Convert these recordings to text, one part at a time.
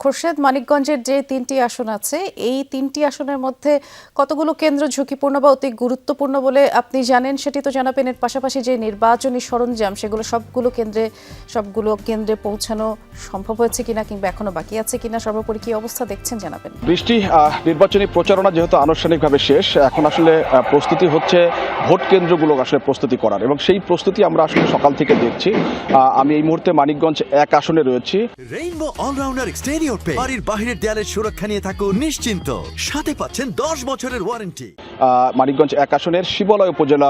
খোরশেদ, মানিকগঞ্জের যে ৩টি আসন আছে এই 3টি আসনের মধ্যে কতগুলো কেন্দ্র ঝুঁকিপূর্ণ বা অতি গুরুত্বপূর্ণ বলে আপনি জানেন সেটি তো জানাবেন। এর পাশাপাশি যে নির্বাচনী সরঞ্জাম সেগুলো সবগুলো কেন্দ্রে পৌঁছানো সম্ভব হয়েছে কিনা কিংবা এখনো বাকি আছে কিনা, সর্বোপরি কি অবস্থা দেখছেন জানাবেন। বৃষ্টি, নির্বাচনী প্রচারণা যেহেতু আনুষ্ঠানিকভাবে শেষ, এখন আসলে প্রস্তুতি হচ্ছে ভোট কেন্দ্রগুলো আসলে প্রস্তুতি করার, এবং সেই প্রস্তুতি আমরা আসলে সকাল থেকে দেখছি। আমি এই মুহূর্তে মানিকগঞ্জ 1 আসনে রয়েছি। রেইনবো অলরাউন্ডার এক্সটেরিয়র পেইন্ট, বাড়ির বাহিরের দেয়ালের সুরক্ষা নিয়ে থাকুন নিশ্চিন্ত, সাথে পাচ্ছেন 10 বছরের ওয়ারেন্টি। মানিকগঞ্জ 1 আসনের শিবালয় উপজেলা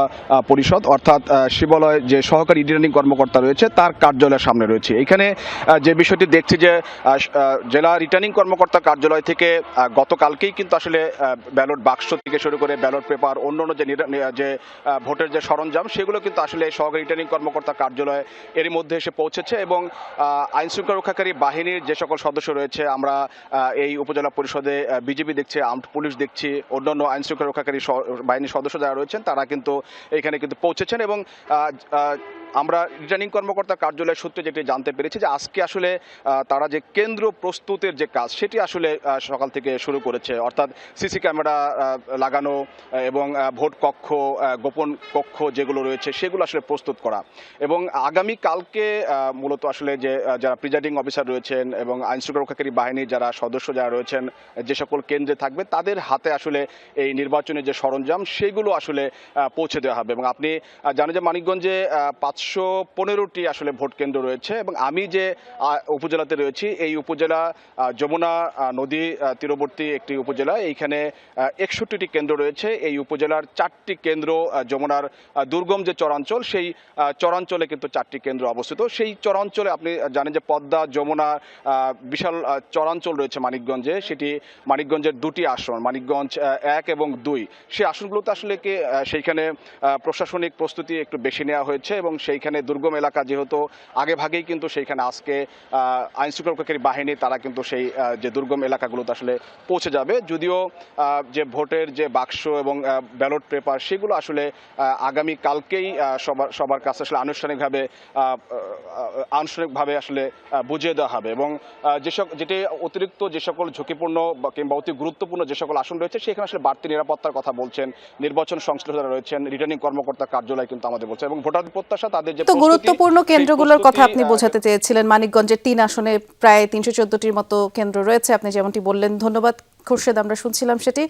পরিষদ অর্থাৎ শিবালয় যে সহকারী রিটার্নিং কর্মকর্তা রয়েছে তার কার্যালয়ের সামনে রয়েছে। এখানে যে বিষয়টি দেখছি যে জেলা রিটার্নিং কর্মকর্তা কার্যালয় থেকে গতকালকেই কিন্তু আসলে ব্যালট বাক্স থেকে শুরু করে ব্যালট পেপার, অন্যান্য যে ভোটের যে সরঞ্জাম সেগুলো কিন্তু আসলে সহকারী রিটার্নিং কর্মকর্তা কার্যালয় এর মধ্যে এসে পৌঁছেছে, এবং আইনশৃঙ্খলা রক্ষাকারী বাহিনীর যে সকল সদস্য রয়েছে, আমরা এই উপজেলা পরিষদে বিজিবি দেখছি, আর্মড পুলিশ দেখছি, অন্যান্য আইনশৃঙ্খলা রক্ষাকারী বাহিনীর সদস্য যারা রয়েছেন তারা কিন্তু এখানে কিন্তু পৌঁছেছেন। এবং আমরা রিটার্নিং কর্মকর্তা কার্যালয়ের সূত্রে যেটি জানতে পেরেছি যে আজকে আসলে তারা যে কেন্দ্র প্রস্তুতের যে কাজ সেটি আসলে সকাল থেকে শুরু করেছে, অর্থাৎ সিসি ক্যামেরা লাগানো এবং ভোট কক্ষ, গোপন কক্ষ যেগুলো রয়েছে সেগুলো আসলে প্রস্তুত করা। এবং আগামী কালকে মূলত আসলে যে যারা প্রিজাইডিং অফিসার রয়েছেন এবং আইনশৃঙ্খলা রক্ষাকারী বাহিনীর যারা সদস্য যারা রয়েছেন যে সকল কেন্দ্রে থাকবে তাদের হাতে আসলে এই নির্বাচনের যে সরঞ্জাম সেগুলো আসলে পৌঁছে দেওয়া হবে। এবং আপনি জানেন যে মানিকগঞ্জে 515টি আসলে ভোট কেন্দ্র রয়েছে, এবং আমি যে উপজেলাতে রয়েছি এই উপজেলা যমুনা নদী তীরবর্তী একটি উপজেলা। এইখানে 61টি কেন্দ্র রয়েছে। এই উপজেলার 4টি কেন্দ্র যমুনার দুর্গম যে চরাঞ্চল সেই চরাঞ্চলে কিন্তু 4টি কেন্দ্র অবস্থিত। সেই চরাঞ্চলে আপনি জানেন যে পদ্মা যমুনা বিশাল চরাঞ্চল রয়েছে মানিকগঞ্জে, সেটি মানিকগঞ্জের 2টি আসন, মানিকগঞ্জ 1 এবং 2, সেই আসনগুলোতে আসলে সেইখানে প্রশাসনিক প্রস্তুতি একটু বেশি নেওয়া হয়েছে, এবং সেইখানে দুর্গম এলাকা যেহেতু আগে ভাগেই কিন্তু সেইখানে আজকে আইনশৃঙ্খলা রক্ষাকারী বাহিনী তারা কিন্তু সেই যে দুর্গম এলাকাগুলোতে আসলে পৌঁছে যাবে। যদিও যে ভোটের যে বাক্স এবং ব্যালট পেপার সেগুলো আসলে আগামী কালকেই সবার কাছে আসলে আনুষ্ঠানিকভাবে আসলে বুঝিয়ে দেওয়া হবে। এবং যেটি অতিরিক্ত যে সকল ঝুঁকিপূর্ণ কিংবা অতি গুরুত্বপূর্ণ যে সকল আসন রয়েছে সেখানে আসলে বাড়তি নিরাপত্তার কথা বলছেন নির্বাচন সংশ্লিষ্ট যারা রয়েছেন, রিটার্নিং কর্মকর্তা কার্যালয় কিন্তু আমাদের বলছে। এবং ভোটার প্রত্যাশা তাদের যে গুরুত্বপূর্ণ কেন্দ্রগুলোর কথা আপনি বোঝাতে চেয়েছিলেন। মানিকগঞ্জের 3 আসনে প্রায় 314টির মতো কেন্দ্র রয়েছে আপনি যেমনটি বললেন। ধন্যবাদ খোরশেদ, আমরা শুনছিলাম সেটি।